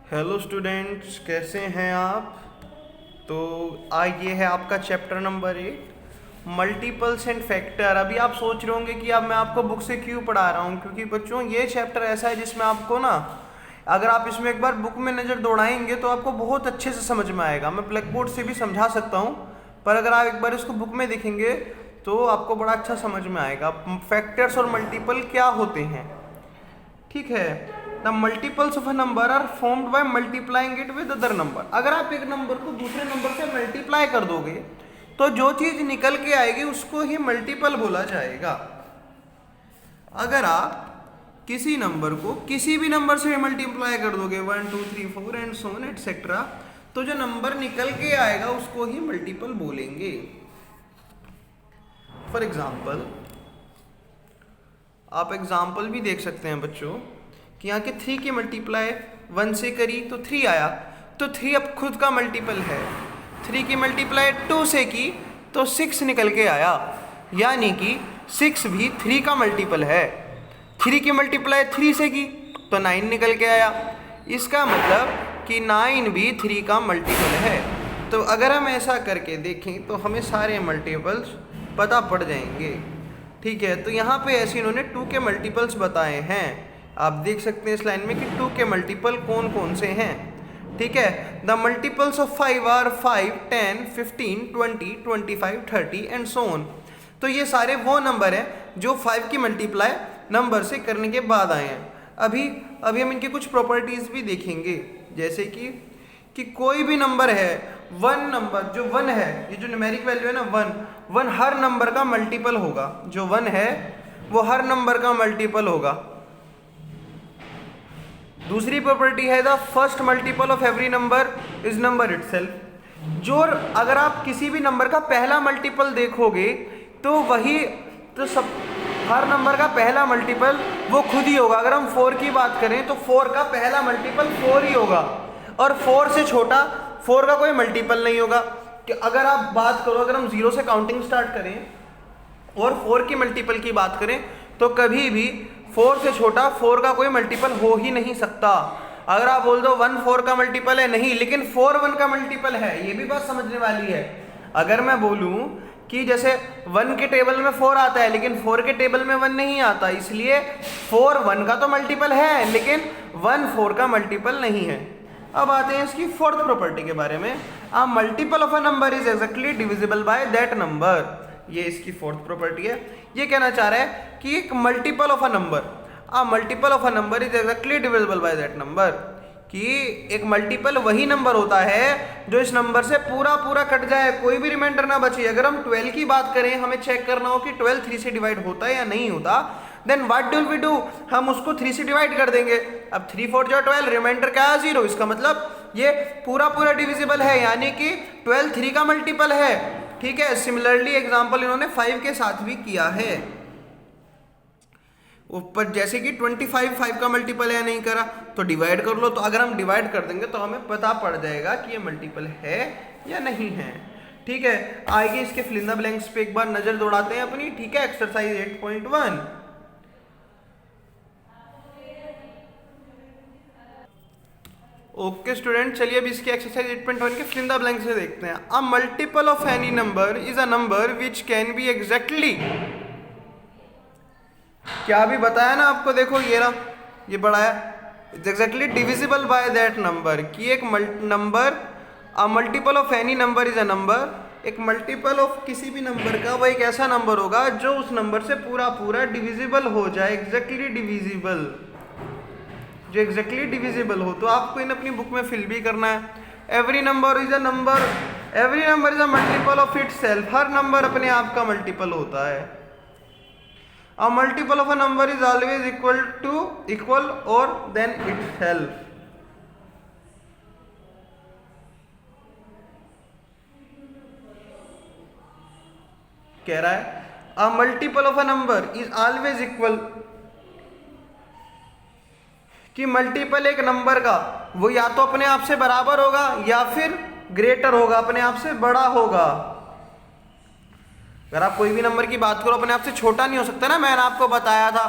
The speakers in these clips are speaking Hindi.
हेलो स्टूडेंट्स, कैसे हैं आप। तो आज ये है आपका chapter number 8, multiples and factor. अभी आप सोच रहे होंगे कि अब मैं आपको बुक से क्यों पढ़ा रहा हूँ, क्योंकि बच्चों ये चैप्टर ऐसा है जिसमें आपको ना, अगर आप इसमें एक बार बुक में नज़र दौड़ाएंगे तो आपको बहुत अच्छे से समझ में आएगा। मैं ब्लैक बोर्ड से भी समझा सकता हूँ, पर अगर आप एक बार इसको बुक में देखेंगे तो आपको बड़ा अच्छा समझ में आएगा फैक्टर्स और मल्टीपल क्या होते हैं। ठीक है। The multiples of a number are formed by multiplying it with other number. अगर आप एक नंबर को दूसरे नंबर से मल्टीप्लाई कर दोगे तो जो चीज निकल के आएगी उसको ही मल्टीपल बोला जाएगा। अगर आप किसी नंबर को किसी भी नंबर से मल्टीप्लाई कर दोगे 1 2 3 4 एंड सो ऑन एटसेट्रा, तो जो नंबर निकल के आएगा उसको ही मल्टीपल बोलेंगे। फॉर एग्जाम्पल, आप एग्जाम्पल भी देख सकते हैं बच्चों कि यहाँ के 3 की मल्टीप्लाई 1 से करी तो 3 आया, तो 3 अब खुद का मल्टीपल है। 3 की मल्टीप्लाई 2 से की तो 6 निकल के आया, यानी कि 6 भी 3 का मल्टीपल है। 3 की मल्टीप्लाई 3 से की तो 9 निकल के आया। इसका मतलब कि 9 भी 3 का मल्टीपल है। तो अगर हम ऐसा करके देखें तो हमें सारे मल्टीपल्स पता पड़ जाएंगे। ठीक है, तो यहाँ पे ऐसे इन्होंने 2 के मल्टीपल्स बताए हैं। आप देख सकते हैं इस लाइन में कि 2 के मल्टीपल कौन कौन से हैं। ठीक है, the multiples of 5 are 5 10 15 20 25 30 and so on. तो ये सारे वो नंबर हैं जो 5 की मल्टीप्लाई नंबर से करने के बाद आए हैं। अभी हम इनकी कुछ प्रॉपर्टीज भी देखेंगे, जैसे कि कोई भी नंबर है, 1 नंबर जो 1 है, ये जो न्यूमेरिक वैल्यू है ना 1 हर नंबर का मल्टीपल होगा। जो 1 है वो हर नंबर का मल्टीपल होगा। दूसरी प्रॉपर्टी है the first multiple of every number is number itself. जो अगर आप किसी भी नंबर का पहला मल्टीपल देखोगे तो सब हर नंबर का पहला मल्टीपल वो खुद ही होगा। अगर हम 4 की बात करें तो 4 का पहला मल्टीपल 4 ही होगा, और 4 से छोटा 4 का कोई मल्टीपल नहीं होगा। कि अगर आप बात करो, अगर हम 0 से काउंटिंग स्टार्ट करें और 4 की मल्टीपल की बात करें तो कभी भी 4 से छोटा 4 का कोई मल्टीपल हो ही नहीं सकता। अगर आप बोल दो 1 4 का मल्टीपल है, नहीं, लेकिन 4 1 का मल्टीपल है, ये भी बात समझने वाली है। अगर मैं बोलूं कि जैसे 1 के टेबल में 4 आता है लेकिन 4 के टेबल में 1 नहीं आता, इसलिए 4 1 का तो मल्टीपल है लेकिन 1 4 का मल्टीपल नहीं है। अब आते हैं इसकी फोर्थ प्रॉपर्टी के बारे में। अ multiple of a number is exactly divisible by that number. ये इसकी फोर्थ प्रॉपर्टी है। ये कहना चाह रहा है कि एक multiple of a number is exactly divisible by that number, कि एक मल्टीपल वही नंबर होता है जो इस नंबर से पूरा पूरा कट जाए, कोई भी रिमाइंडर ना बचे। अगर हम 12 की बात करें, हमें चेक करना हो कि 12 3 से डिवाइड होता है या नहीं होता, then what will we do, हम उसको 3 से डिवाइड कर देंगे। अब 3 4 जो 12, रिमाइंडर क्या है 0। इसका मतलब ये पूरा पूरा डिविजिबल है, यानी कि 12 3 का मल्टीपल है। ठीक है, सिमिलरली एग्जांपल इन्होंने 5 के साथ भी किया है। ऊपर जैसे कि 25 5 का मल्टीपल है, नहीं करा तो डिवाइड कर लो। तो अगर हम डिवाइड कर देंगे तो हमें पता पड़ जाएगा कि ये मल्टीपल है या नहीं है। ठीक है, आगे इसके फिल इन द ब्लैंक्स पे एक बार नजर दौड़ाते हैं अपनी। ठीक है, एक्सरसाइज 8.1। ओके स्टूडेंट, चलिए अब इसके एक्सरसाइज 8.1 के फिल इन द ब्लैंक्स से देखते हैं। अ multiple of any number is a number which can be exactly, क्या अभी बताया ना आपको, देखो ये रहा, ये बड़ा है, exactly divisible by that number. कि एक number, a multiple of any number is a number, एक मल्टीपल ऑफ किसी भी नंबर का वो एक ऐसा नंबर होगा जो उस नंबर से पूरा पूरा डिविजिबल हो जाए, एग्जैक्टली डिविजिबल, जो एग्जैक्टली डिविजिबल हो। तो आपको इन अपनी बुक में फिल भी करना है। Every number is a multiple of itself. Her number अपने आप का मल्टीपल होता है। A multiple of a number is always equal or than itself. कह रहा है a multiple of a number is always equal, कि मल्टीपल एक नंबर का वो या तो अपने आप से बराबर होगा या फिर ग्रेटर होगा, अपने आप से बड़ा होगा। अगर आप कोई भी नंबर की बात करो, अपने आप से छोटा नहीं हो सकता ना। मैंने आपको बताया था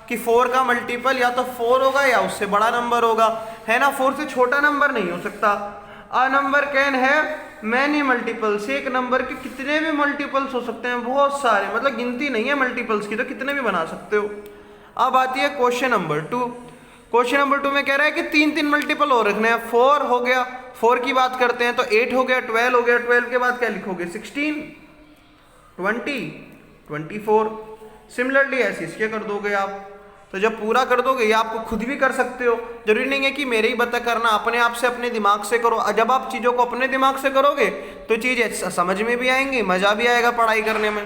कि 4 का मल्टीपल या तो 4 होगा या उससे बड़ा नंबर होगा, है ना, 4 से छोटा नंबर नहीं हो सकता। अ नंबर कैन है मैनी मल्टीपल्स, एक नंबर के कितने भी मल्टीपल्स हो सकते हैं, बहुत सारे, मतलब गिनती नहीं है मल्टीपल्स की, तो कितने भी बना सकते हो। अब आती है क्वेश्चन नंबर 2। क्वेश्चन नंबर 2 में कह रहा है कि 3 मल्टीपल और रखने हैं। 4 हो गया, 4 की बात करते हैं तो 8 हो गया, 12 हो गया, 12 के बाद क्या लिखोगे 16, 20, 24। सिमिलरली ऐसे इसके कर दोगे आप। तो जब पूरा कर दोगे, ये आपको खुद भी कर सकते हो, जरूरी नहीं है कि मेरे ही बता करना, अपने आप से अपने दिमाग से करो। जब आप चीज़ों को अपने दिमाग से करोगे तो चीज़ें समझ में भी आएंगी, मज़ा भी आएगा पढ़ाई करने में।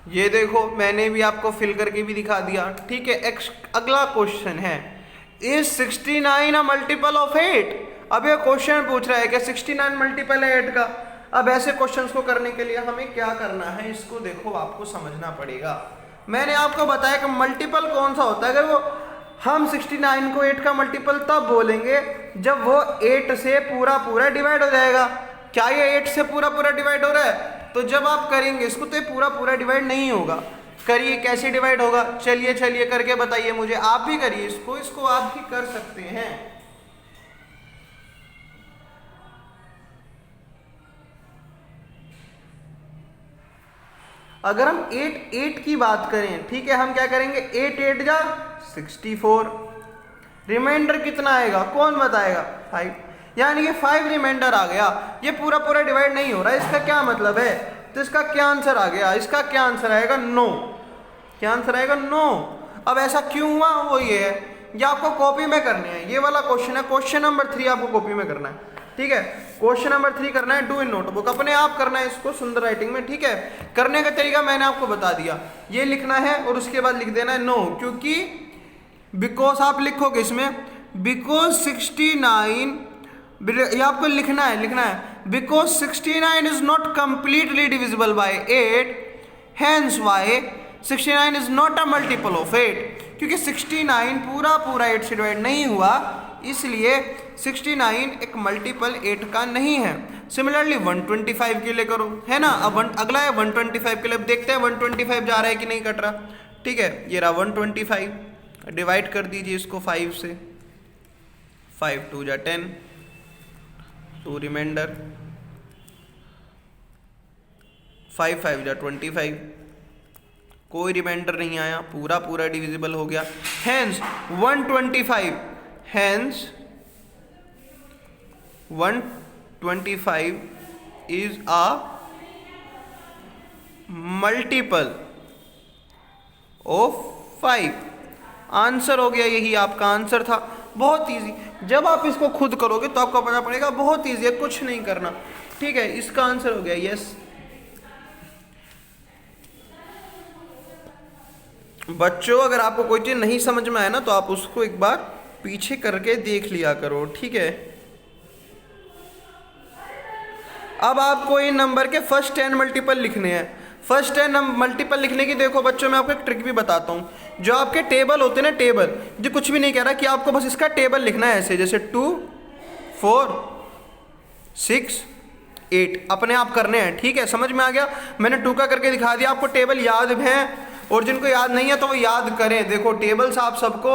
ये देखो मैंने भी आपको फिल करके भी दिखा दिया, ठीक है। अगला क्वेश्चन है, इज 69 अ मल्टीपल ऑफ 8। अब ये क्वेश्चन पूछ रहा है कि 69 मल्टीपल है 8 का। अब ऐसे क्वेश्चंस को करने के लिए हमें क्या करना है, इसको देखो आपको समझना पड़ेगा। मैंने आपको बताया कि मल्टीपल कौन सा होता है। अगर वो हम 69 को 8 का मल्टीपल तब बोलेंगे जब वो 8 से पूरा डिवाइड हो जाएगा। क्या ये 8 से पूरा डिवाइड हो रहा है? तो जब आप करेंगे इसको तो ये पूरा डिवाइड नहीं होगा। करिए, कैसे डिवाइड होगा, चलिए करके बताइए मुझे। आप भी करिए इसको आप भी कर सकते हैं। अगर हम 8 की बात करें, ठीक है, हम क्या करेंगे, 8 8 जा 64, रिमाइंडर कितना आएगा कौन बताएगा, 5, यानी कि 5 रिमाइंडर आ गया। ये पूरा डिवाइड नहीं हो रहा है, इसका क्या मतलब है? तो इसका क्या आंसर आ गया, इसका क्या आंसर आएगा, 9। क्या आंसर आएगा, 9। अब ऐसा क्यों हुआ, वो ये है, ये आपको कॉपी में करने हैं। ये वाला क्वेश्चन है, क्वेश्चन नंबर 3 आपको कॉपी में करना है, ठीक है। क्वेश्चन नंबर 3 करना है, डू इन नोटबुक, अपने आप करना है इसको सुंदर राइटिंग में, ठीक है। करने का तरीका मैंने आपको बता दिया, ये लिखना है और उसके बाद लिख देना है 9, क्योंकि बिकॉज आप लिखोगे इसमें बिकॉज 69, ये आपको लिखना है because 69 is not completely divisible by 8, hence why 69 is not a multiple of 8। क्योंकि 69 पूरा 8 से डिवाइड नहीं हुआ, इसलिए 69 एक मल्टीपल 8 का नहीं है। सिमिलरली 125 के लिए करो, है ना। अब अगला है 125 के लिए। अब देखते हैं 125 जा रहा है कि नहीं कट रहा, ठीक है। ये रहा 125, डिवाइड कर दीजिए इसको 5 से, 5 2 जा 10, 2 रिमाइंडर, 5 5 जा 25, कोई रिमाइंडर नहीं आया, पूरा डिविजिबल हो गया। Hence 125, hence 125 is a multiple of 5। Answer हो गया, यही आपका आंसर था। बहुत इजी, जब आप इसको खुद करोगे तो आपको पता पड़ेगा बहुत इजी है, कुछ नहीं करना, ठीक है। इसका आंसर हो गया यस। बच्चों अगर आपको कोई चीज नहीं समझ में आए ना तो आप उसको एक बार पीछे करके देख लिया करो, ठीक है। अब आपको इन नंबर के फर्स्ट 10 मल्टीपल लिखने हैं। फर्स्ट 10 मल्टीपल लिखने की देखो बच्चों, मैं आपको एक ट्रिक भी बताता हूँ। जो आपके टेबल होते हैं ना, टेबल, जो कुछ भी नहीं कह रहा कि आपको बस इसका टेबल लिखना है ऐसे, जैसे 2 4 6 8 अपने आप करने हैं, ठीक है। समझ में आ गया, मैंने 2 का करके दिखा दिया। आपको टेबल याद है, और जिनको याद नहीं है तो वो याद करें। देखो टेबल्स आप सबको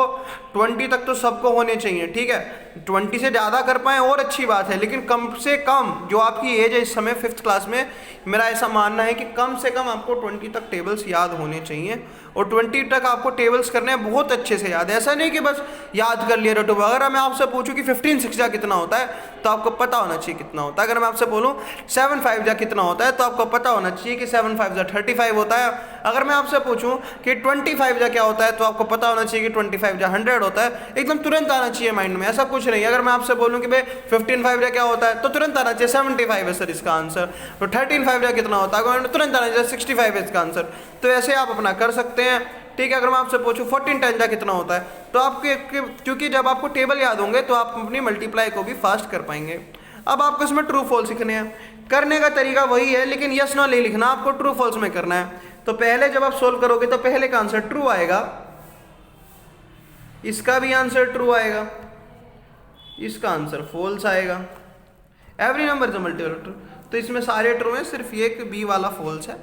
20 तक तो सबको होने चाहिए, ठीक है। 20 से ज़्यादा कर पाए और अच्छी बात है, लेकिन कम से कम जो आपकी एज है इस समय 5th क्लास में, मेरा ऐसा मानना है कि कम से कम आपको 20 तक टेबल्स याद होने चाहिए। और 20 तक आपको टेबल्स करने हैं बहुत अच्छे से याद। ऐसा नहीं कि बस याद कर लिया रटो। अगर मैं आपसे पूछूं कि 15 6 जा कितना होता है तो आपको पता होना चाहिए कितना होता है। अगर मैं आपसे बोलूं 7 5 जा कितना होता है तो आपको पता होना चाहिए कि 7 5 जा 35 होता है। अगर मैं आपसे पूछूं कि 25 जा क्या होता है तो आपको पता होना चाहिए कि 25 जा 100 होता है। एकदम तुरंत आना चाहिए माइंड में, ऐसा कुछ नहीं। अगर मैं आपसे बोलूं कि भाई 15 5 जा क्या होता है तो तुरंत आना चाहिए 75 है सर इसका आंसर। तो 13 5 जा कितना होता है तुरंत आना चाहिए 65 है इसका आंसर। तो ऐसे आप अपना कर सकते हैं, ठीक है। अगर मैं आपसे पूछूं 14 10 जा कितना होता है तो आपके, क्योंकि जब आपको टेबल याद होंगे तो आप अपनी मल्टीप्लाई को भी फास्ट कर पाएंगे। अब आपको इसमें ट्रू फॉल्स लिखने हैं। करने का तरीका वही है, लेकिन यस नो नहीं लिखना, आपको ट्रू फॉल्स में करना है। तो पहले जब आप सोल्व करोगे तो पहले का आंसर ट्रू आएगा, इसका भी आंसर ट्रू आएगा, इसका आंसर फॉल्स आएगा। Every number is a multiple true, तो इसमें सारे ट्रू हैं, सिर्फ ये बी वाला फॉल्स है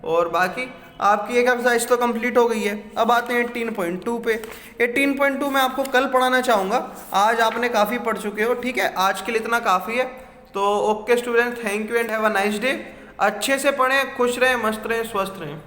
और बाकी आपकी एक एक्सरसाइज तो कंप्लीट हो गई है। अब आते हैं 18.2 पे। 18.2 मैं आपको कल पढ़ाना चाहूँगा, आज आपने काफ़ी पढ़ चुके हो, ठीक है, आज के लिए इतना काफ़ी है। तो okay student, thank you and have a nice day. अच्छे से पढ़ें, खुश रहें, मस्त रहें, स्वस्थ रहें।